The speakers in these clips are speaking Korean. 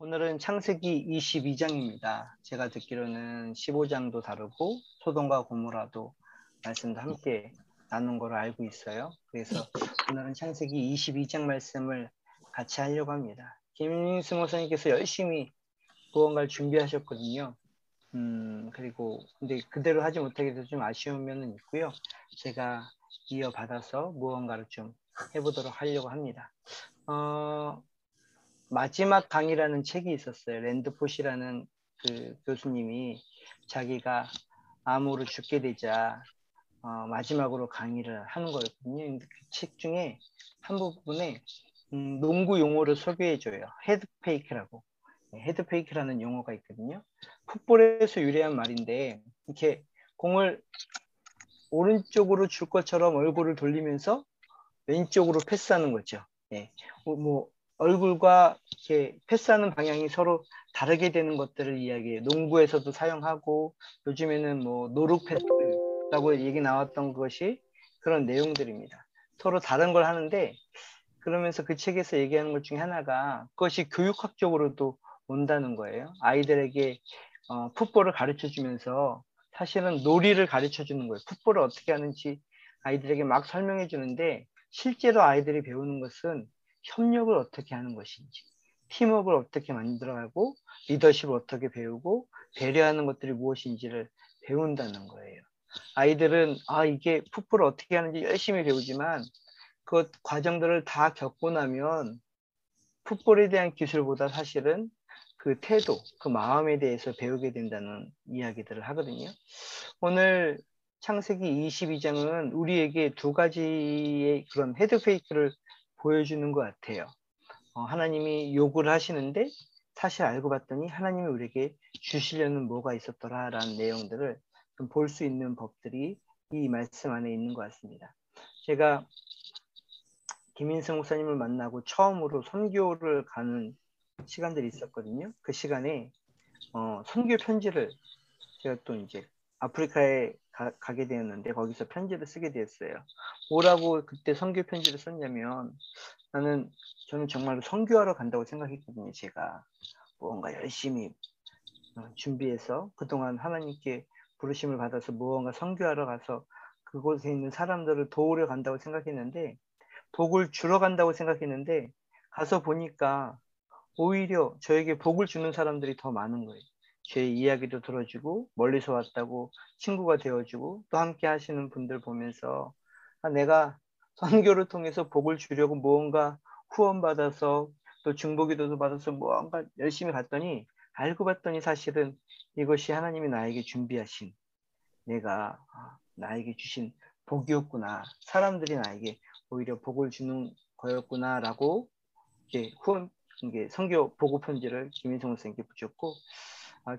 오늘은 창세기 22장입니다. 제가 듣기로는 15장도 다루고 소돔과 고모라도 말씀도 함께 나눈 걸로 알고 있어요. 그래서 오늘은 창세기 22장 말씀을 같이 하려고 합니다. 김인승 목사님께서 열심히 무언가를 준비하셨거든요. 그리고 근데 그대로 하지 못하게 돼서 좀 아쉬운 면은 있고요. 제가 이어받아서 무언가를 좀 해보도록 하려고 합니다. 마지막 강이라는 책이 있었어요. 랜드포시라는 그 교수님이 자기가 암으로 죽게 되자 마지막으로 강의를 하는 거였거든요. 그 책 중에 한 부분에 농구 용어를 소개해줘요. 헤드페이크라고. 헤드페이크라는 용어가 있거든요. 풋볼에서 유래한 말인데 이렇게 공을 오른쪽으로 줄 것처럼 얼굴을 돌리면서 왼쪽으로 패스하는 거죠. 예. 뭐 얼굴과 이렇게 패스하는 방향이 서로 다르게 되는 것들을 이야기해요. 농구에서도 사용하고 요즘에는 뭐 노루 패스라고 얘기 나왔던 것이 그런 내용들입니다. 서로 다른 걸 하는데 그러면서 그 책에서 얘기하는 것 중에 하나가 그것이 교육학적으로도 온다는 거예요. 아이들에게 풋볼을 가르쳐 주면서 사실은 놀이를 가르쳐 주는 거예요. 풋볼을 어떻게 하는지 아이들에게 막 설명해 주는데 실제로 아이들이 배우는 것은 협력을 어떻게 하는 것인지, 팀워크를 어떻게 만들어가고 리더십을 어떻게 배우고 배려하는 것들이 무엇인지를 배운다는 거예요. 아이들은 이게 풋볼을 어떻게 하는지 열심히 배우지만 그 과정들을 다 겪고 나면 풋볼에 대한 기술보다 사실은 그 태도, 그 마음에 대해서 배우게 된다는 이야기들을 하거든요. 오늘 창세기 22장은 우리에게 두 가지의 그런 헤드페이크를 보여주는 것 같아요. 하나님이 요구를 하시는데 사실 알고 봤더니 하나님이 우리에게 주시려는 뭐가 있었더라라는 내용들을 좀 볼 수 있는 법들이 이 말씀 안에 있는 것 같습니다. 제가 김인성 목사님을 만나고 처음으로 선교를 가는 시간들이 있었거든요. 그 시간에 선교 편지를 제가 또 이제 아프리카에 가게 되었는데 거기서 편지를 쓰게 되었어요. 뭐라고 그때 선교 편지를 썼냐면 저는 정말로 선교하러 간다고 생각했거든요. 제가 뭔가 열심히 준비해서 그동안 하나님께 부르심을 받아서 무언가 선교하러 가서 그곳에 있는 사람들을 도우러 간다고 생각했는데 복을 주러 간다고 생각했는데 가서 보니까 오히려 저에게 복을 주는 사람들이 더 많은 거예요. 제 이야기도 들어주고 멀리서 왔다고 친구가 되어주고 또 함께 하시는 분들 보면서 내가 선교를 통해서 복을 주려고 무언가 후원받아서 또 중보기도도 받아서 무언가 열심히 갔더니 알고 봤더니 사실은 이것이 하나님이 나에게 준비하신 내가 나에게 주신 복이었구나. 사람들이 나에게 오히려 복을 주는 거였구나라고 이제 이게 선교 보고 편지를 김인성 목사님께 붙였고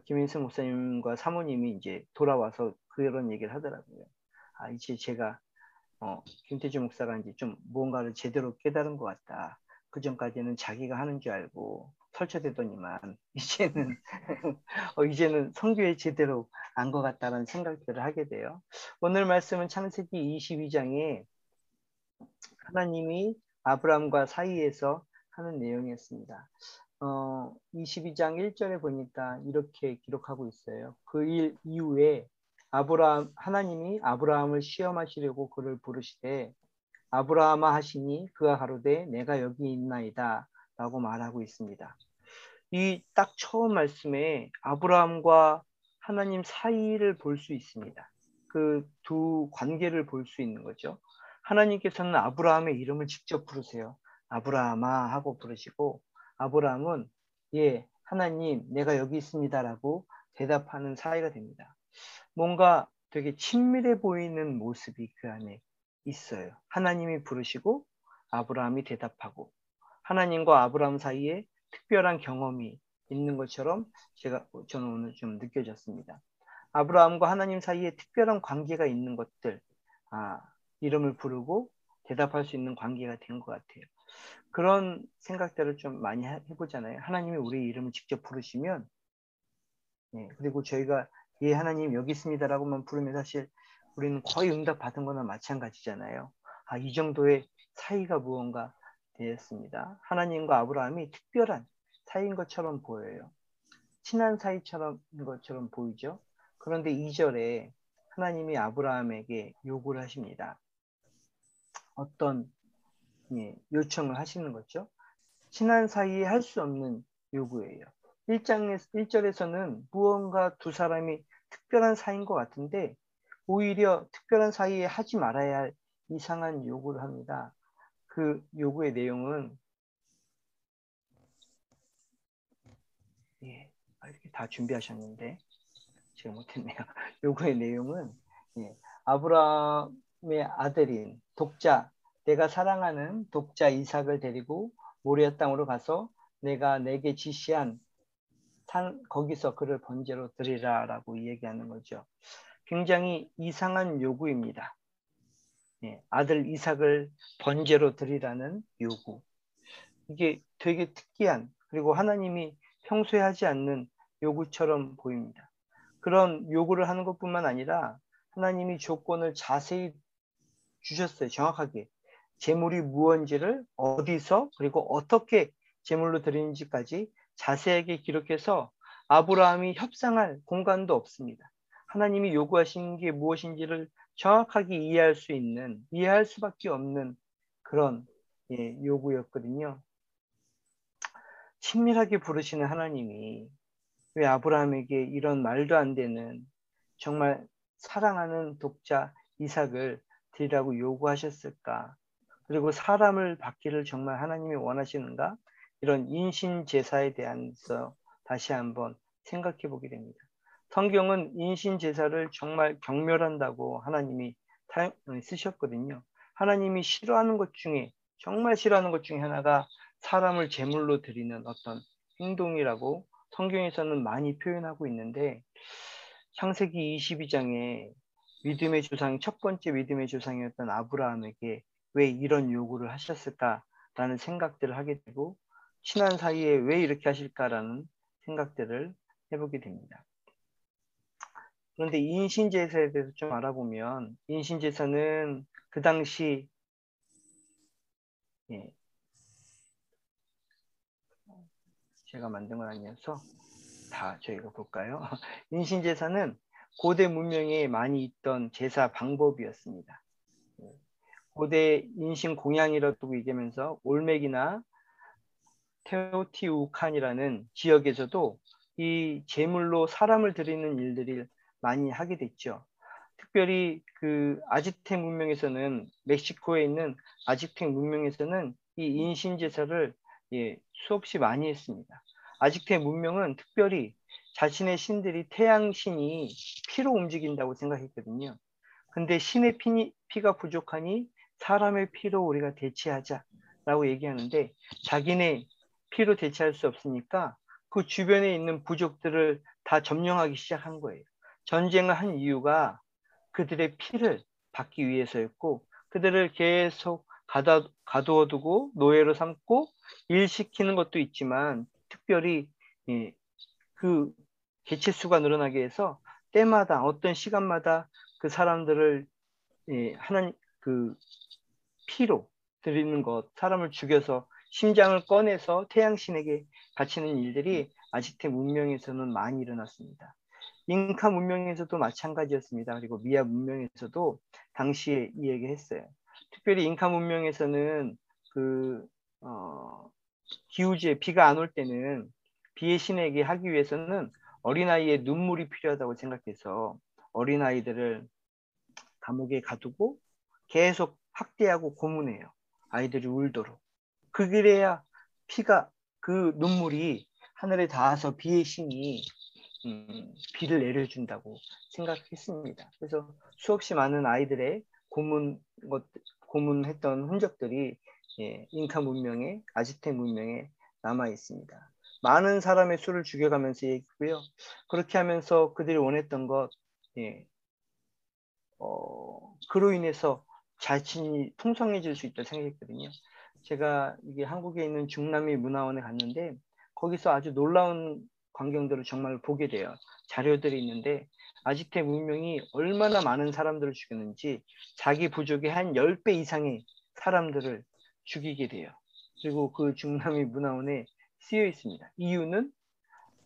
김인성 목사님과 사모님이 이제 돌아와서 그런 얘기를 하더라고요. 이제 제가 김태주 목사가 이제 좀 무언가를 제대로 깨달은 것 같다. 그 전까지는 자기가 하는 줄 알고 설쳐대더니만 이제는 이제는 선교에 제대로 안 것 같다는 생각들을 하게 돼요. 오늘 말씀은 창세기 22장에 하나님이 아브라함과 사이에서 하는 내용이었습니다. 22장 1절에 보니까 이렇게 기록하고 있어요. 그 일 이후에 하나님이 아브라함을 시험하시려고 그를 부르시되 아브라함아 하시니 그가 가로되 내가 여기 있나이다 라고 말하고 있습니다. 이 딱 처음 말씀에 아브라함과 하나님 사이를 볼 수 있습니다. 그 두 관계를 볼 수 있는 거죠. 하나님께서는 아브라함의 이름을 직접 부르세요. 아브라함아 하고 부르시고 아브라함은 예 하나님 내가 여기 있습니다라고 대답하는 사이가 됩니다. 뭔가 되게 친밀해 보이는 모습이 그 안에 있어요. 하나님이 부르시고 아브라함이 대답하고 하나님과 아브라함 사이에 특별한 경험이 있는 것처럼 저는 오늘 좀 느껴졌습니다. 아브라함과 하나님 사이에 특별한 관계가 있는 것들, 이름을 부르고 대답할 수 있는 관계가 된 것 같아요. 그런 생각들을 좀 많이 해보잖아요. 하나님이 우리 이름을 직접 부르시면, 그리고 저희가 예 하나님 여기 있습니다라고만 부르면 사실 우리는 거의 응답 받은 거나 마찬가지잖아요. 이 정도의 사이가 무언가 되었습니다. 하나님과 아브라함이 특별한 사이인 것처럼 보여요. 친한 사이처럼 것처럼 보이죠. 그런데 2절에 하나님이 아브라함에게 요구를 하십니다. 어떤 요청을 하시는 거죠. 친한 사이에 할 수 없는 요구예요. 1절에서는 무언가 두 사람이 특별한 사이인 것 같은데 오히려 특별한 사이에 하지 말아야 할 이상한 요구를 합니다. 그 요구의 내용은 이렇게 다 준비하셨는데 제가 못했네요. 요구의 내용은 아브라함의 아들인 독자, 내가 사랑하는 독자 이삭을 데리고 모리아 땅으로 가서 내가 내게 지시한 거기서 그를 번제로 드리라라고 얘기하는 거죠. 굉장히 이상한 요구입니다. 아들 이삭을 번제로 드리라는 요구. 이게 되게 특이한, 그리고 하나님이 평소에 하지 않는 요구처럼 보입니다. 그런 요구를 하는 것뿐만 아니라 하나님이 조건을 자세히 주셨어요. 정확하게. 제물이 무언지를 어디서 그리고 어떻게 제물로 드리는지까지 자세하게 기록해서 아브라함이 협상할 공간도 없습니다. 하나님이 요구하신 게 무엇인지를 정확하게 이해할 수밖에 없는 그런 요구였거든요. 친밀하게 부르시는 하나님이 왜 아브라함에게 이런 말도 안 되는 정말 사랑하는 독자 이삭을 드리라고 요구하셨을까? 그리고 사람을 받기를 정말 하나님이 원하시는가? 이런 인신 제사에 대해서 다시 한번 생각해 보게 됩니다. 성경은 인신 제사를 정말 경멸한다고 하나님이 쓰셨거든요. 하나님이 싫어하는 것 중에 정말 싫어하는 것 중에 하나가 사람을 제물로 드리는 어떤 행동이라고 성경에서는 많이 표현하고 있는데 창세기 22장에 믿음의 조상, 첫 번째 믿음의 조상이었던 아브라함에게 왜 이런 요구를 하셨을까라는 생각들을 하게 되고 친한 사이에 왜 이렇게 하실까라는 생각들을 해보게 됩니다. 그런데 인신제사에 대해서 좀 알아보면 인신제사는 그 당시 제가 만든 건 아니어서 다 저희가 볼까요? 인신제사는 고대 문명에 많이 있던 제사 방법이었습니다. 고대 인신 공양이라고 얘기하면서 올멕이나 테오티우칸이라는 지역에서도 이 제물로 사람을 드리는 일들을 많이 하게 됐죠. 특별히 그 아즈텍 문명에서는 멕시코에 있는 아즈텍 문명에서는 이 인신 제사를 수없이 많이 했습니다. 아즈텍 문명은 특별히 자신의 신들이 태양신이 피로 움직인다고 생각했거든요. 근데 신의 피가 부족하니 사람의 피로 우리가 대체하자라고 얘기하는데 자기네 피로 대체할 수 없으니까 그 주변에 있는 부족들을 다 점령하기 시작한 거예요. 전쟁을 한 이유가 그들의 피를 받기 위해서였고 그들을 계속 가두어두고 노예로 삼고 일시키는 것도 있지만 특별히 그 개체수가 늘어나게 해서 때마다 어떤 시간마다 그 사람들을 하나님 그 피로 드리는 것, 사람을 죽여서 심장을 꺼내서 태양신에게 바치는 일들이 아즈텍 문명에서는 많이 일어났습니다. 잉카 문명에서도 마찬가지였습니다. 그리고 미야 문명에서도 당시에 이 얘기 했어요. 특별히 잉카 문명에서는 기후지에 비가 안 올 때는 비의 신에게 하기 위해서는 어린아이의 눈물이 필요하다고 생각해서 어린아이들을 감옥에 가두고 계속 학대하고 고문해요. 아이들이 울도록. 그래야 그 눈물이 하늘에 닿아서 비의 신이 비를 내려준다고 생각했습니다. 그래서 수없이 많은 아이들의 고문했던 흔적들이 잉카 문명에, 아즈텍 문명에 남아 있습니다. 많은 사람의 수를 죽여가면서 얘기고요. 그렇게 하면서 그들이 원했던 것, 그로 인해서 자신이 풍성해질 수 있다 생각했거든요. 제가 이게 한국에 있는 중남미 문화원에 갔는데 거기서 아주 놀라운 광경들을 정말 보게 돼요. 자료들이 있는데 아즈텍 문명이 얼마나 많은 사람들을 죽였는지 자기 부족의 한 10배 이상의 사람들을 죽이게 돼요. 그리고 그 중남미 문화원에 쓰여 있습니다. 이유는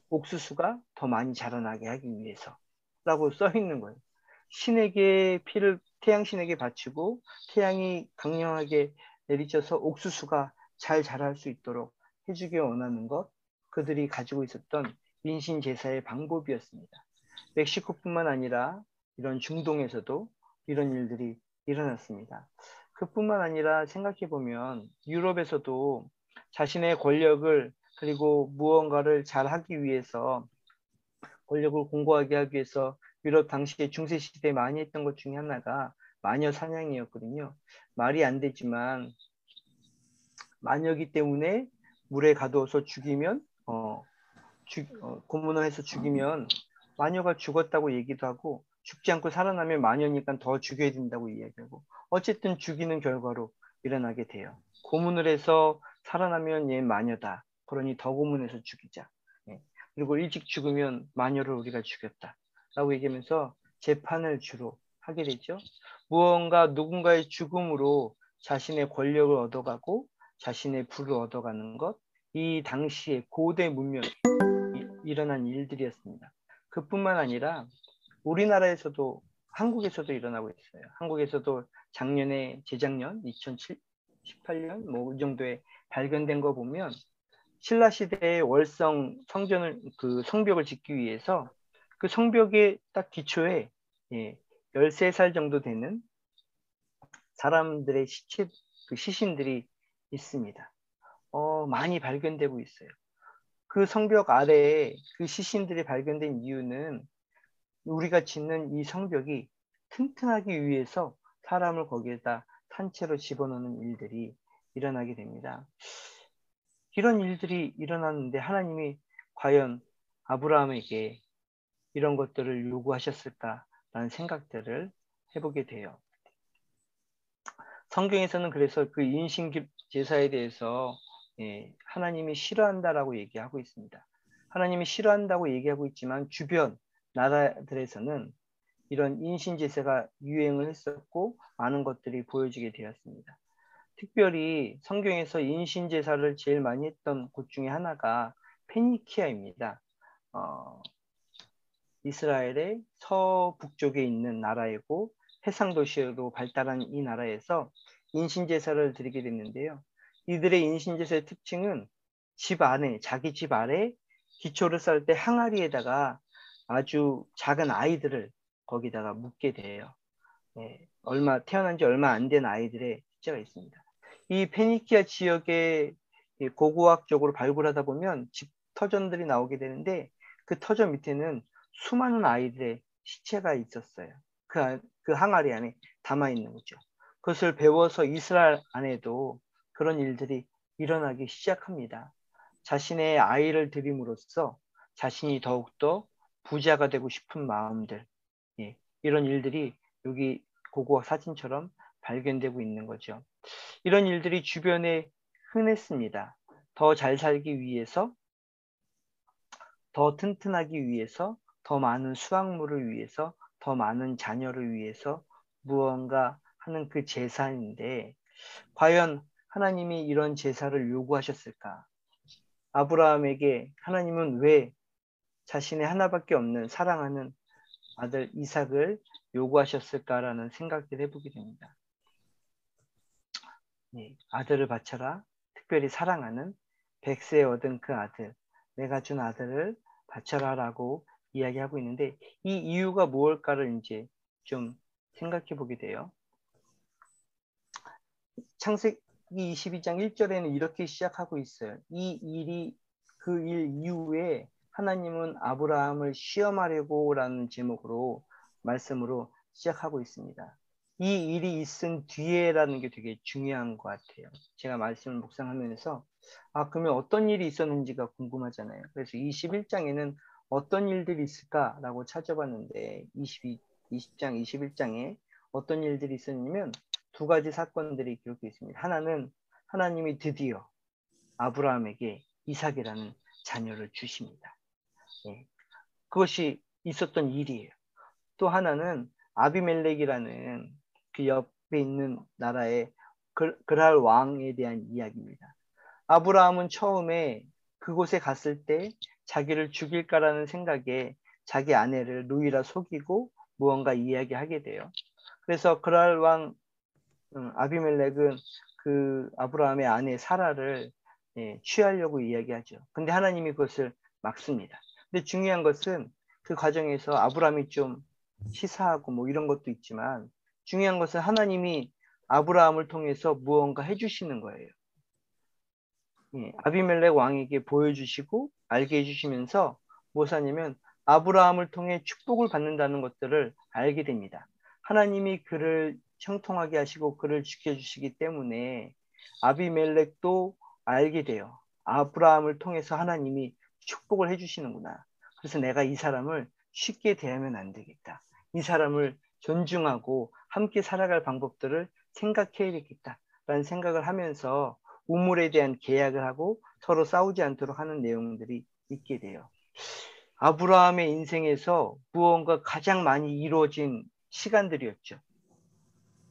옥수수가 더 많이 자라나게 하기 위해서라고 써 있는 거예요. 신에게 피를 태양신에게 바치고 태양이 강력하게 내리쳐서 옥수수가 잘 자랄 수 있도록 해주길 원하는 것, 그들이 가지고 있었던 인신 제사의 방법이었습니다. 멕시코뿐만 아니라 이런 중동에서도 이런 일들이 일어났습니다. 그뿐만 아니라 생각해 보면 유럽에서도 자신의 권력을 그리고 무언가를 잘 하기 위해서 권력을 공고하게 하기 위해서 유럽 당시에 중세 시대에 많이 했던 것 중에 하나가 마녀 사냥이었거든요. 말이 안 되지만 마녀기 때문에 물에 가두어서 죽이면 고문을 해서 죽이면 마녀가 죽었다고 얘기도 하고 죽지 않고 살아나면 마녀니까 더 죽여야 된다고 이야기하고 어쨌든 죽이는 결과로 일어나게 돼요. 고문을 해서 살아나면 얘 마녀다. 그러니 더 고문해서 죽이자. 예. 그리고 일찍 죽으면 마녀를 우리가 죽였다. 라고 얘기하면서 재판을 주로 하게 되죠. 무언가 누군가의 죽음으로 자신의 권력을 얻어가고 자신의 부를 얻어가는 것, 이 당시의 고대 문명 일어난 일들이었습니다. 그뿐만 아니라 우리나라에서도 한국에서도 일어나고 있어요. 한국에서도 작년에 재작년 2018년 뭐 이 정도에 발견된 거 보면 신라 시대의 월성 성전을 그 성벽을 짓기 위해서 그 성벽의 딱 기초에 13살 정도 되는 사람들의 그 시신들이 있습니다. 많이 발견되고 있어요. 그 성벽 아래에 그 시신들이 발견된 이유는 우리가 짓는 이 성벽이 튼튼하기 위해서 사람을 거기에다 산채로 집어넣는 일들이 일어나게 됩니다. 이런 일들이 일어났는데 하나님이 과연 아브라함에게 이런 것들을 요구하셨을까라는 생각들을 해보게 돼요. 성경에서는 그래서 그 인신 제사에 대해서 하나님이 싫어한다라고 얘기하고 있습니다. 하나님이 싫어한다고 얘기하고 있지만 주변 나라들에서는 이런 인신 제사가 유행을 했었고 많은 것들이 보여지게 되었습니다. 특별히 성경에서 인신 제사를 제일 많이 했던 곳 중에 하나가 페니키아입니다. 이스라엘의 서북쪽에 있는 나라이고 해상 도시로 발달한 이 나라에서 인신제사를 드리게 됐는데요. 이들의 인신제사의 특징은 집 안에, 자기 집 아래 기초를 쌓을 때 항아리에다가 아주 작은 아이들을 거기다가 묻게 돼요. 태어난 지 얼마 안 된 아이들의 숫자가 있습니다. 이 페니키아 지역의 고고학적으로 발굴하다 보면 집 터전들이 나오게 되는데 그 터전 밑에는 수많은 아이들의 시체가 있었어요. 그 항아리 안에 담아 있는 거죠. 그것을 배워서 이스라엘 안에도 그런 일들이 일어나기 시작합니다. 자신의 아이를 들임으로써 자신이 더욱더 부자가 되고 싶은 마음들, 이런 일들이 여기 고고학 사진처럼 발견되고 있는 거죠. 이런 일들이 주변에 흔했습니다. 더 잘 살기 위해서, 더 튼튼하기 위해서, 더 많은 수확물을 위해서, 더 많은 자녀를 위해서 무언가 하는 그 제사인데 과연 하나님이 이런 제사를 요구하셨을까? 아브라함에게 하나님은 왜 자신의 하나밖에 없는 사랑하는 아들 이삭을 요구하셨을까라는 생각을 해보게 됩니다. 아들을 바쳐라. 특별히 사랑하는 100세에 얻은 그 아들, 내가 준 아들을 바쳐라라고 이야기하고 있는데 이 이유가 무엇일까를 이제 좀 생각해 보게 돼요. 창세기 22장 1절에는 이렇게 시작하고 있어요. 이 일이 그 일 이후에 하나님은 아브라함을 시험하려고라는 제목으로 말씀으로 시작하고 있습니다. 이 일이 있은 뒤에라는 게 되게 중요한 것 같아요. 제가 말씀을 묵상하면서 그러면 어떤 일이 있었는지가 궁금하잖아요. 그래서 21장에는 어떤 일들이 있을까라고 찾아봤는데 20장, 21장에 어떤 일들이 있었냐면 두 가지 사건들이 기록되어 있습니다. 하나는 하나님이 드디어 아브라함에게 이삭이라는 자녀를 주십니다. 그것이 있었던 일이에요. 또 하나는 아비멜렉이라는 그 옆에 있는 나라의 그랄 왕에 대한 이야기입니다. 아브라함은 처음에 그 그곳에 갔을 때 자기를 죽일까라는 생각에 자기 아내를 루이라 속이고 무언가 이야기하게 돼요. 그래서 그랄 왕 아비멜렉은 그 아브라함의 아내 사라를 취하려고 이야기하죠. 근데 하나님이 그것을 막습니다. 근데 중요한 것은 그 과정에서 아브라함이 좀 시사하고 뭐 이런 것도 있지만 중요한 것은 하나님이 아브라함을 통해서 무언가 해주시는 거예요. 아비멜렉 왕에게 보여주시고 알게 해주시면서 무엇 하냐면 아브라함을 통해 축복을 받는다는 것들을 알게 됩니다. 하나님이 그를 형통하게 하시고 그를 지켜주시기 때문에 아비멜렉도 알게 돼요. 아브라함을 통해서 하나님이 축복을 해주시는구나. 그래서 내가 이 사람을 쉽게 대하면 안 되겠다. 이 사람을 존중하고 함께 살아갈 방법들을 생각해야 되겠다라는 생각을 하면서 우물에 대한 계약을 하고 서로 싸우지 않도록 하는 내용들이 있게 돼요. 아브라함의 인생에서 무언가 가장 많이 이루어진 시간들이었죠.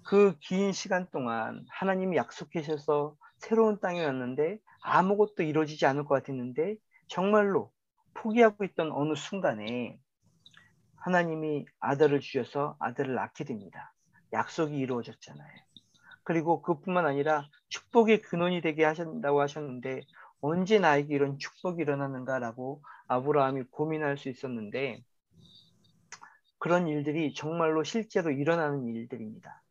그 긴 시간 동안 하나님이 약속하셔서 새로운 땅에 왔는데 아무것도 이루어지지 않을 것 같았는데 정말로 포기하고 있던 어느 순간에 하나님이 아들을 주셔서 아들을 낳게 됩니다. 약속이 이루어졌잖아요. 그리고 그뿐만 아니라 축복의 근원이 되게 하신다고 하셨는데 언제 나에게 이런 축복이 일어나는가라고 아브라함이 고민할 수 있었는데 그런 일들이 정말로 실제로 일어나는 일들입니다.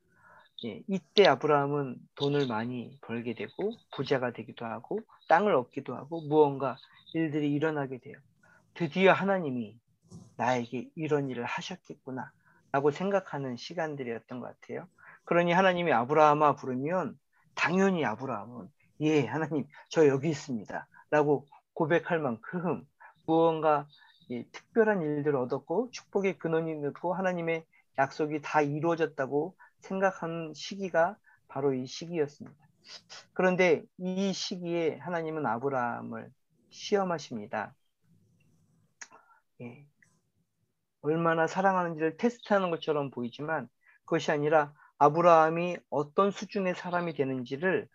이때 아브라함은 돈을 많이 벌게 되고 부자가 되기도 하고 땅을 얻기도 하고 무언가 일들이 일어나게 돼요. 드디어 하나님이 나에게 이런 일을 하셨겠구나 라고 생각하는 시간들이었던 것 같아요. 그러니 하나님이 아브라함아 부르면 당연히 아브라함은 예 하나님 저 여기 있습니다 라고 고백할 만큼 무언가 특별한 일들을 얻었고 축복의 근원이 되고 하나님의 약속이 다 이루어졌다고 생각하는 시기가 바로 이 시기였습니다. 그런데 이 시기에 하나님은 아브라함을 시험하십니다. 예. 얼마나 사랑하는지를 테스트하는 것처럼 보이지만 그것이 아니라 아브라함이 어떤 수준의 사람이 되는지를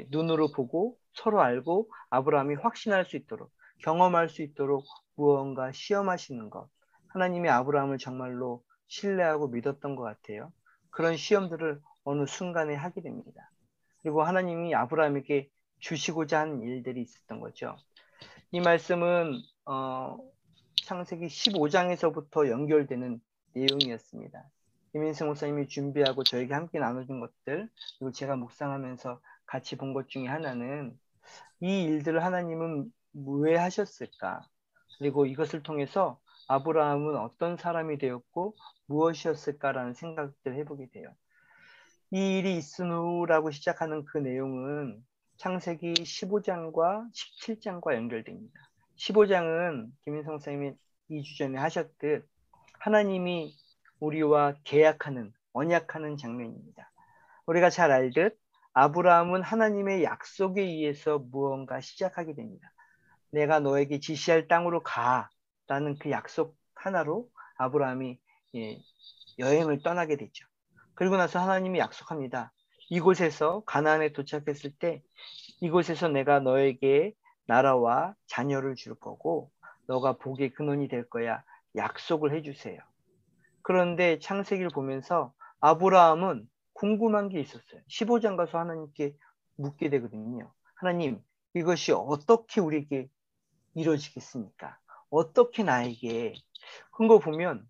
눈으로 보고 서로 알고 아브라함이 확신할 수 있도록 경험할 수 있도록 무언가 시험하시는 것. 하나님이 아브라함을 정말로 신뢰하고 믿었던 것 같아요. 그런 시험들을 어느 순간에 하게 됩니다. 그리고 하나님이 아브라함에게 주시고자 한 일들이 있었던 거죠. 이 말씀은 창세기 15장에서부터 연결되는 내용이었습니다. 김인승 목사님이 준비하고 저에게 함께 나눠준 것들, 그리고 제가 묵상하면서 같이 본 것 중에 하나는 이 일들을 하나님은 왜 하셨을까? 그리고 이것을 통해서 아브라함은 어떤 사람이 되었고 무엇이었을까라는 생각들을 해보게 돼요. 이 일이 있은 후라고 시작하는 그 내용은 창세기 15장과 17장과 연결됩니다. 15장은 김인성 선생님이 2주 전에 하셨듯 하나님이 우리와 계약하는, 언약하는 장면입니다. 우리가 잘 알듯 아브라함은 하나님의 약속에 의해서 무언가 시작하게 됩니다. 내가 너에게 지시할 땅으로 가라는 그 약속 하나로 아브라함이 여행을 떠나게 되죠. 그리고 나서 하나님이 약속합니다. 이곳에서 가나안에 도착했을 때 이곳에서 내가 너에게 나라와 자녀를 줄 거고 너가 복의 근원이 될 거야. 약속을 해주세요. 그런데 창세기를 보면서 아브라함은 궁금한 게 있었어요. 15장 가서 하나님께 묻게 되거든요. 하나님, 이것이 어떻게 우리에게 이루어지겠습니까? 어떻게 나에게? 그거 보면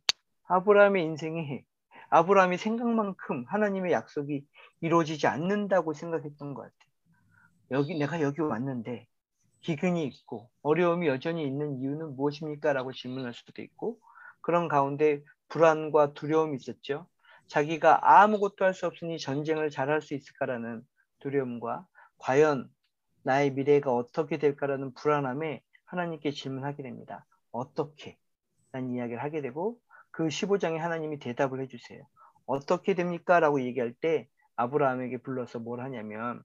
아브라함의 인생이 아브라함이 생각만큼 하나님의 약속이 이루어지지 않는다고 생각했던 것 같아요. 내가 여기 왔는데 기근이 있고 어려움이 여전히 있는 이유는 무엇입니까? 라고 질문할 수도 있고 그런 가운데 불안과 두려움이 있었죠. 자기가 아무것도 할 수 없으니 전쟁을 잘할 수 있을까라는 두려움과 과연 나의 미래가 어떻게 될까라는 불안함에 하나님께 질문하게 됩니다. 어떻게? 라는 이야기를 하게 되고 그 15장에 하나님이 대답을 해주세요. 어떻게 됩니까? 라고 얘기할 때 아브라함에게 불러서 뭘 하냐면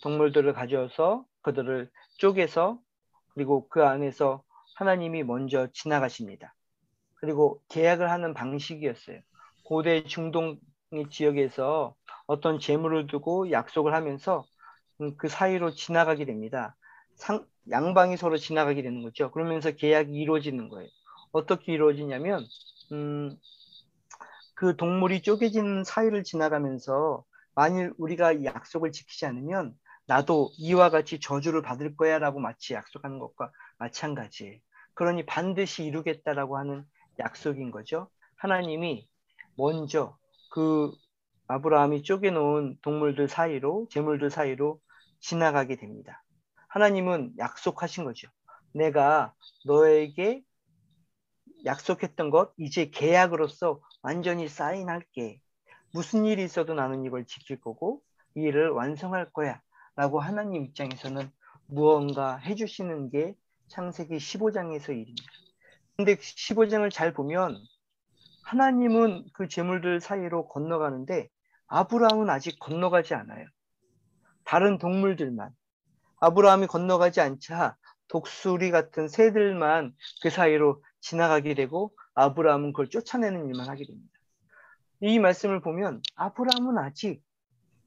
동물들을 가져와서 그들을 쪼개서 그리고 그 안에서 하나님이 먼저 지나가십니다. 그리고 계약을 하는 방식이었어요. 고대 중동 지역에서 어떤 재물을 두고 약속을 하면서 그 사이로 지나가게 됩니다. 양방이 서로 지나가게 되는 거죠. 그러면서 계약이 이루어지는 거예요. 어떻게 이루어지냐면 그 동물이 쪼개진 사이를 지나가면서 만일 우리가 이 약속을 지키지 않으면 나도 이와 같이 저주를 받을 거야 라고 마치 약속하는 것과 마찬가지예요. 그러니 반드시 이루겠다라고 하는 약속인 거죠. 하나님이 먼저 그 아브라함이 쪼개놓은 동물들 사이로, 재물들 사이로 지나가게 됩니다. 하나님은 약속하신 거죠. 내가 너에게 약속했던 것, 이제 계약으로서 완전히 사인할게. 무슨 일이 있어도 나는 이걸 지킬 거고 이 일을 완성할 거야 라고 하나님 입장에서는 무언가 해주시는 게 창세기 15장에서 일입니다. 근데 15장을 잘 보면 하나님은 그 재물들 사이로 건너가는데 아브라함은 아직 건너가지 않아요. 다른 동물들만. 아브라함이 건너가지 않자 독수리 같은 새들만 그 사이로 지나가게 되고 아브라함은 그걸 쫓아내는 일만 하게 됩니다. 이 말씀을 보면 아브라함은 아직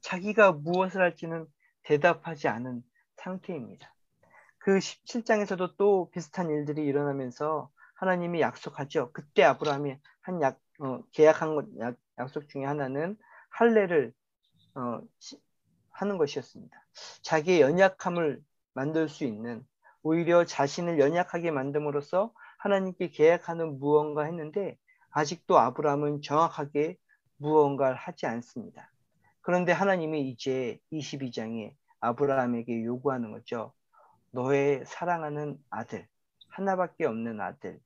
자기가 무엇을 할지는 대답하지 않은 상태입니다. 그 17장에서도 또 비슷한 일들이 일어나면서 하나님이 약속하죠. 그때 아브라함이 계약한 약속 중에 하나는 할례를 하는 것이었습니다. 자기의 연약함을 만들 수 있는, 오히려 자신을 연약하게 만듦으로써 하나님께 계약하는 무언가 했는데 아직도 아브라함은 정확하게 무언가를 하지 않습니다. 그런데 하나님이 이제 22장에 아브라함에게 요구하는 거죠. 너의 사랑하는 아들, 하나밖에 없는 아들,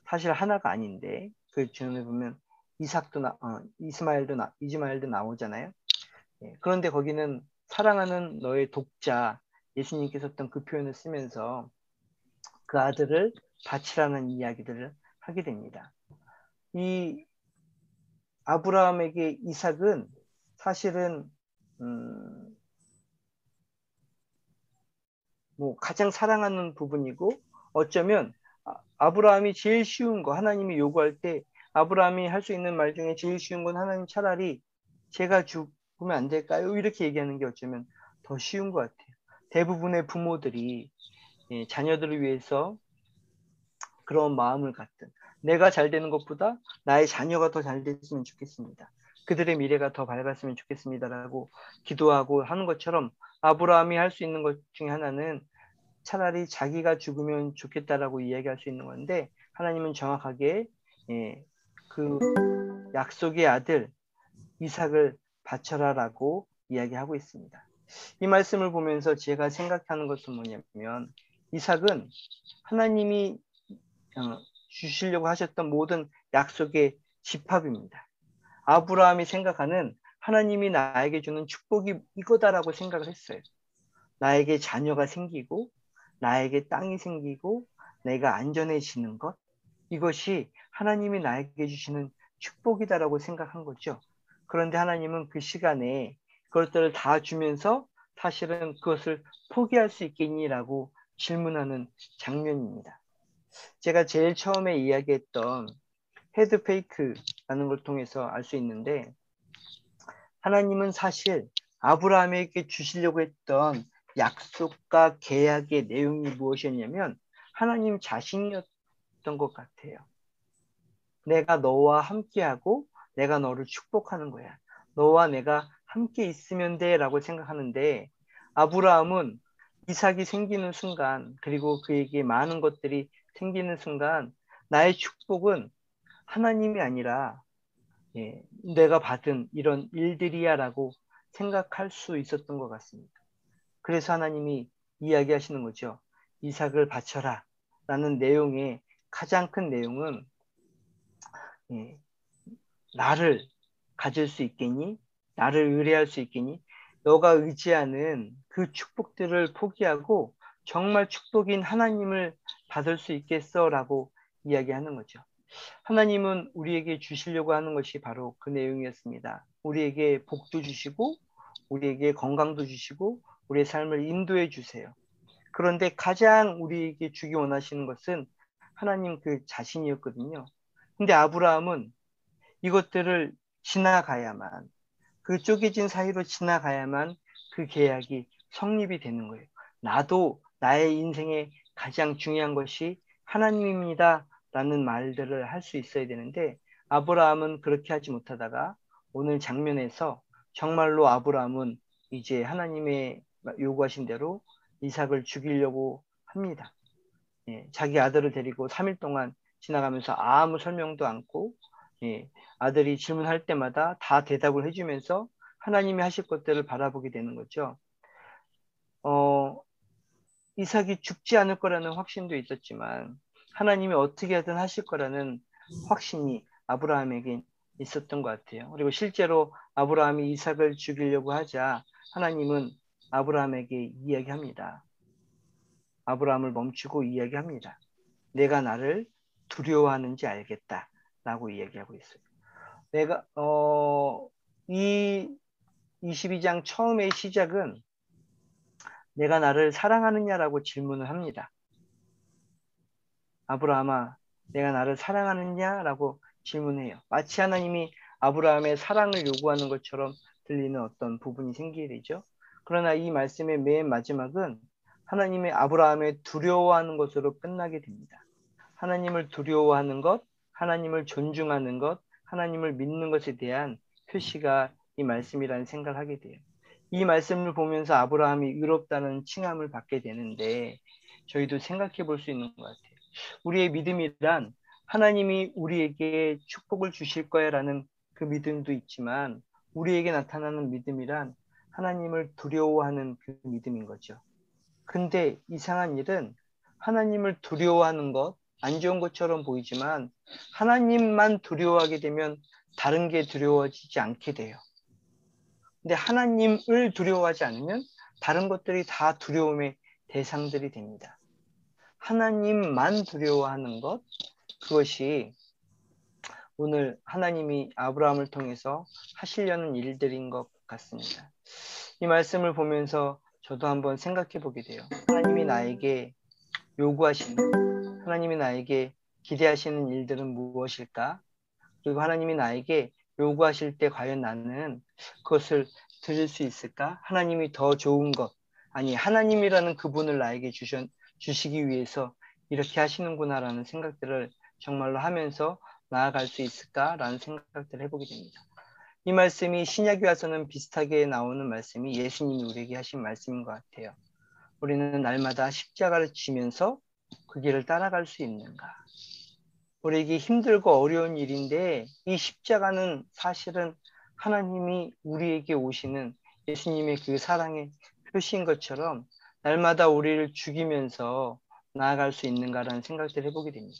사실 하나가 아닌데 그 주문에 보면 이스마엘도 나오잖아요. 그런데 거기는 사랑하는 너의 독자, 예수님께서 썼던 그 표현을 쓰면서 그 아들을 바치라는 이야기들을 하게 됩니다. 이 아브라함에게 이삭은 사실은 뭐 가장 사랑하는 부분이고 어쩌면 아브라함이 제일 쉬운 거 하나님이 요구할 때 아브라함이 할 수 있는 말 중에 제일 쉬운 건 하나님 차라리 제가 죽으면 안 될까요? 이렇게 얘기하는 게 어쩌면 더 쉬운 것 같아요. 대부분의 부모들이 자녀들을 위해서 그런 마음을 갖든 내가 잘 되는 것보다 나의 자녀가 더 잘 됐으면 좋겠습니다. 그들의 미래가 더 밝았으면 좋겠습니다라고 기도하고 하는 것처럼 아브라함이 할 수 있는 것 중에 하나는 차라리 자기가 죽으면 좋겠다라고 이야기할 수 있는 건데 하나님은 정확하게 그 약속의 아들 이삭을 바쳐라라고 이야기하고 있습니다. 이 말씀을 보면서 제가 생각하는 것은 뭐냐면 이삭은 하나님이 주시려고 하셨던 모든 약속의 집합입니다. 아브라함이 생각하는 하나님이 나에게 주는 축복이 이거다라고 생각을 했어요. 나에게 자녀가 생기고 나에게 땅이 생기고 내가 안전해지는 것, 이것이 하나님이 나에게 주시는 축복이다라고 생각한 거죠. 그런데 하나님은 그 시간에 그것들을 다 주면서 사실은 그것을 포기할 수 있겠니라고 질문하는 장면입니다. 제가 제일 처음에 이야기했던 헤드 페이크라는 걸 통해서 알 수 있는데 하나님은 사실 아브라함에게 주시려고 했던 약속과 계약의 내용이 무엇이었냐면 하나님 자신이었던 것 같아요. 내가 너와 함께하고 내가 너를 축복하는 거야. 너와 내가 함께 있으면 돼 라고 생각하는데 아브라함은 이삭이 생기는 순간 그리고 그에게 많은 것들이 생기는 순간 나의 축복은 하나님이 아니라 내가 받은 이런 일들이야 라고 생각할 수 있었던 것 같습니다. 그래서 하나님이 이야기하시는 거죠. 이삭을 바쳐라 라는 내용의 가장 큰 내용은 나를 가질 수 있겠니? 나를 의뢰할 수 있겠니? 너가 의지하는 그 축복들을 포기하고 정말 축복인 하나님을 받을 수 있겠어? 라고 이야기하는 거죠. 하나님은 우리에게 주시려고 하는 것이 바로 그 내용이었습니다. 우리에게 복도 주시고 우리에게 건강도 주시고 우리의 삶을 인도해 주세요. 그런데 가장 우리에게 주기 원하시는 것은 하나님 그 자신이었거든요. 근데 아브라함은 이것들을 지나가야만 그 쪼개진 사이로 지나가야만 그 계약이 성립이 되는 거예요. 나도 나의 인생에 가장 중요한 것이 하나님입니다 라는 말들을 할 수 있어야 되는데 아브라함은 그렇게 하지 못하다가 오늘 장면에서 정말로 아브라함은 이제 하나님의 요구하신 대로 이삭을 죽이려고 합니다. 예, 자기 아들을 데리고 3일 동안 지나가면서 아무 설명도 않고 예, 아들이 질문할 때마다 다 대답을 해주면서 하나님이 하실 것들을 바라보게 되는 거죠. 이삭이 죽지 않을 거라는 확신도 있었지만 하나님이 어떻게 하든 하실 거라는 확신이 아브라함에게 있었던 것 같아요. 그리고 실제로 아브라함이 이삭을 죽이려고 하자 하나님은 아브라함에게 이야기합니다. 아브라함을 멈추고 이야기합니다. 내가 나를 두려워하는지 알겠다 라고 이야기하고 있어요. 내가 이 22장 처음의 시작은 내가 나를 사랑하느냐라고 질문을 합니다. 아브라함아, 내가 나를 사랑하느냐라고 질문해요. 마치 하나님이 아브라함의 사랑을 요구하는 것처럼 들리는 어떤 부분이 생기게 되죠. 그러나 이 말씀의 맨 마지막은 하나님의 아브라함의 두려워하는 것으로 끝나게 됩니다. 하나님을 두려워하는 것, 하나님을 존중하는 것, 하나님을 믿는 것에 대한 표시가 이 말씀이라는 생각을 하게 돼요. 이 말씀을 보면서 아브라함이 의롭다는 칭함을 받게 되는데 저희도 생각해 볼 수 있는 것 같아요. 우리의 믿음이란 하나님이 우리에게 축복을 주실 거야라는 그 믿음도 있지만 우리에게 나타나는 믿음이란 하나님을 두려워하는 그 믿음인 거죠. 근데 이상한 일은 하나님을 두려워하는 것, 안 좋은 것처럼 보이지만 하나님만 두려워하게 되면 다른 게 두려워지지 않게 돼요. 근데 하나님을 두려워하지 않으면 다른 것들이 다 두려움의 대상들이 됩니다. 하나님만 두려워하는 것, 그것이 오늘 하나님이 아브라함을 통해서 하시려는 일들인 것 같습니다. 이 말씀을 보면서 저도 한번 생각해 보게 돼요. 하나님이 나에게 요구하시는, 하나님이 나에게 기대하시는 일들은 무엇일까? 그리고 하나님이 나에게 요구하실 때 과연 나는 그것을 들을 수 있을까? 하나님이 더 좋은 것, 아니 하나님이라는 그분을 나에게 주시기 위해서 이렇게 하시는구나라는 생각들을 정말로 하면서 나아갈 수 있을까라는 생각들을 해보게 됩니다. 이 말씀이 신약에 와서는 비슷하게 나오는 말씀이 예수님이 우리에게 하신 말씀인 것 같아요. 우리는 날마다 십자가를 지면서 그 길을 따라갈 수 있는가? 우리에게 힘들고 어려운 일인데 이 십자가는 사실은 하나님이 우리에게 오시는 예수님의 그 사랑의 표시인 것처럼 날마다 우리를 죽이면서 나아갈 수 있는가라는 생각들을 해보게 됩니다.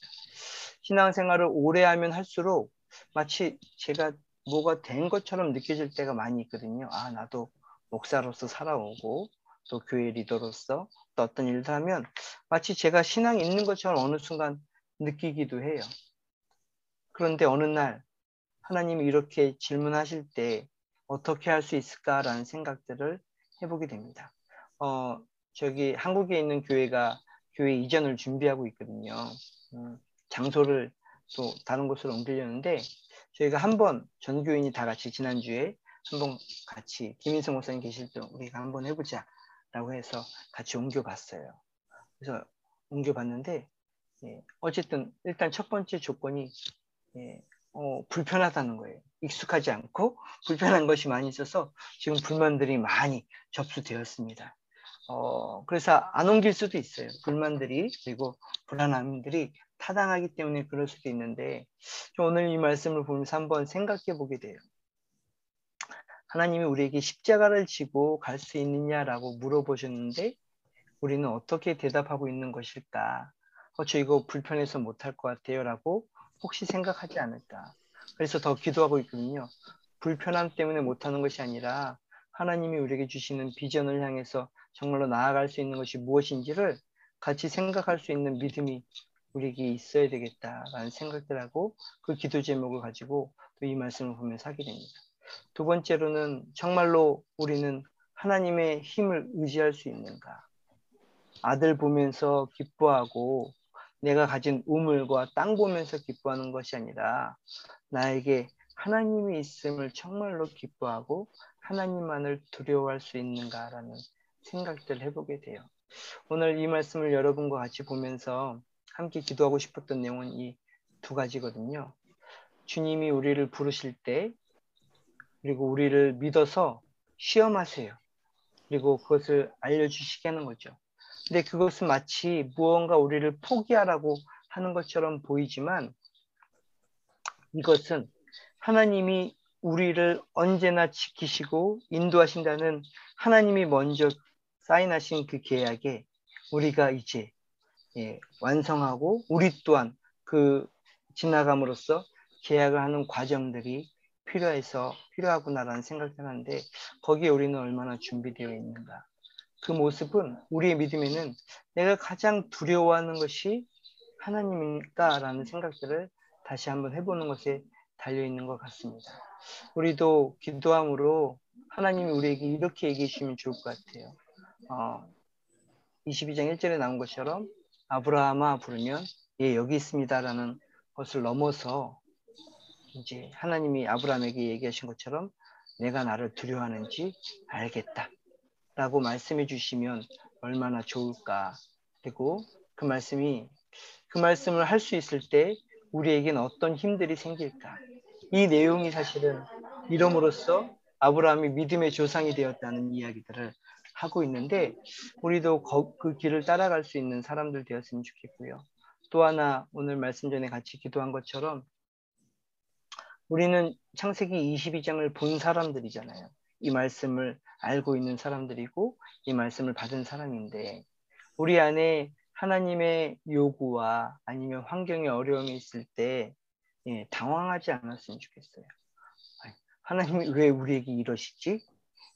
신앙생활을 오래 하면 할수록 마치 제가 뭐가 된 것처럼 느껴질 때가 많이 있거든요. 아, 나도 목사로서 살아오고 또 교회 리더로서 또 어떤 일을 하면 마치 제가 신앙이 있는 것처럼 어느 순간 느끼기도 해요. 그런데 어느 날 하나님이 이렇게 질문하실 때 어떻게 할 수 있을까라는 생각들을 해보게 됩니다. 저기 한국에 있는 교회가 교회 이전을 준비하고 있거든요. 장소를 또 다른 곳으로 옮기려는데 저희가 한번 전교인이 다 같이 지난주에 한번 같이 김인성 목사님 계실 때 우리가 한번 해보자 라고 해서 같이 옮겨봤어요. 그래서 옮겨봤는데 어쨌든 일단 첫 번째 조건이 불편하다는 거예요. 익숙하지 않고 불편한 것이 많이 있어서 지금 불만들이 많이 접수되었습니다. 그래서 안 옮길 수도 있어요. 불만들이 그리고 불안함들이 타당하기 때문에 그럴 수도 있는데 오늘 이 말씀을 보면서 한번 생각해 보게 돼요. 하나님이 우리에게 십자가를 지고 갈 수 있느냐라고 물어보셨는데 우리는 어떻게 대답하고 있는 것일까? 저 이거 불편해서 못할 것 같아요 라고 혹시 생각하지 않을까? 그래서 더 기도하고 있거든요. 불편함 때문에 못하는 것이 아니라 하나님이 우리에게 주시는 비전을 향해서 정말로 나아갈 수 있는 것이 무엇인지를 같이 생각할 수 있는 믿음이 우리에게 있어야 되겠다라는 생각들 하고 그 기도 제목을 가지고 또 이 말씀을 보면서 하게 됩니다. 두 번째로는 정말로 우리는 하나님의 힘을 의지할 수 있는가? 아들 보면서 기뻐하고 내가 가진 우물과 땅 보면서 기뻐하는 것이 아니라 나에게 하나님이 있음을 정말로 기뻐하고 하나님만을 두려워할 수 있는가라는 생각들을 해보게 돼요. 오늘 이 말씀을 여러분과 같이 보면서 함께 기도하고 싶었던 내용은 이 두 가지거든요. 주님이 우리를 부르실 때, 그리고 우리를 믿어서 시험하세요. 그리고 그것을 알려주시게 하는 거죠. 근데 그것은 마치 무언가 우리를 포기하라고 하는 것처럼 보이지만, 이것은 하나님이 우리를 언제나 지키시고 인도하신다는 하나님이 먼저 사인하신 그 계약에 우리가 이제 완성하고 우리 또한 그 지나감으로써 계약을 하는 과정들이 필요하구나라는 생각을 하는데, 거기에 우리는 얼마나 준비되어 있는가. 그 모습은 우리의 믿음에는 내가 가장 두려워하는 것이 하나님일까라는 생각들을 다시 한번 해보는 것에 달려있는 것 같습니다. 우리도 기도함으로 하나님이 우리에게 이렇게 얘기해 주시면 좋을 것 같아요. 22장 1절에 나온 것처럼 아브라함아 부르면 예 여기 있습니다라는 것을 넘어서 이제 하나님이 아브라함에게 얘기하신 것처럼 내가 나를 두려워하는지 알겠다 라고 말씀해 주시면 얼마나 좋을까. 그리고 그 말씀을 할 수 있을 때 우리에겐 어떤 힘들이 생길까. 이 내용이 사실은 이름으로써 아브라함이 믿음의 조상이 되었다는 이야기들을 하고 있는데, 우리도 그 길을 따라갈 수 있는 사람들 되었으면 좋겠고요. 또 하나 오늘 말씀 전에 같이 기도한 것처럼 우리는 창세기 22장을 본 사람들이잖아요. 이 말씀을 알고 있는 사람들이고 이 말씀을 받은 사람인데, 우리 안에 하나님의 요구와 아니면 환경의 어려움이 있을 때 당황하지 않았으면 좋겠어요. 하나님이 왜 우리에게 이러시지?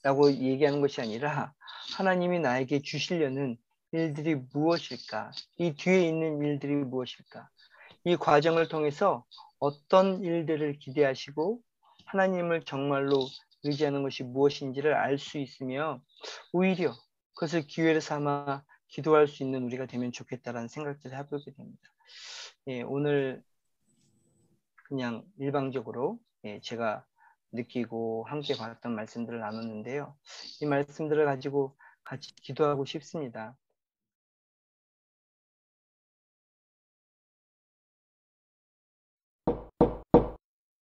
라고 얘기하는 것이 아니라 하나님이 나에게 주시려는 일들이 무엇일까? 이 뒤에 있는 일들이 무엇일까? 이 과정을 통해서 어떤 일들을 기대하시고 하나님을 정말로 의지하는 것이 무엇인지를 알 수 있으며 오히려 그것을 기회를 삼아 기도할 수 있는 우리가 되면 좋겠다라는 생각들을 해보게 됩니다. 오늘 그냥 일방적으로 제가 느끼고 함께 봤던 말씀들을 나눴는데요. 이 말씀들을 가지고 같이 기도하고 싶습니다.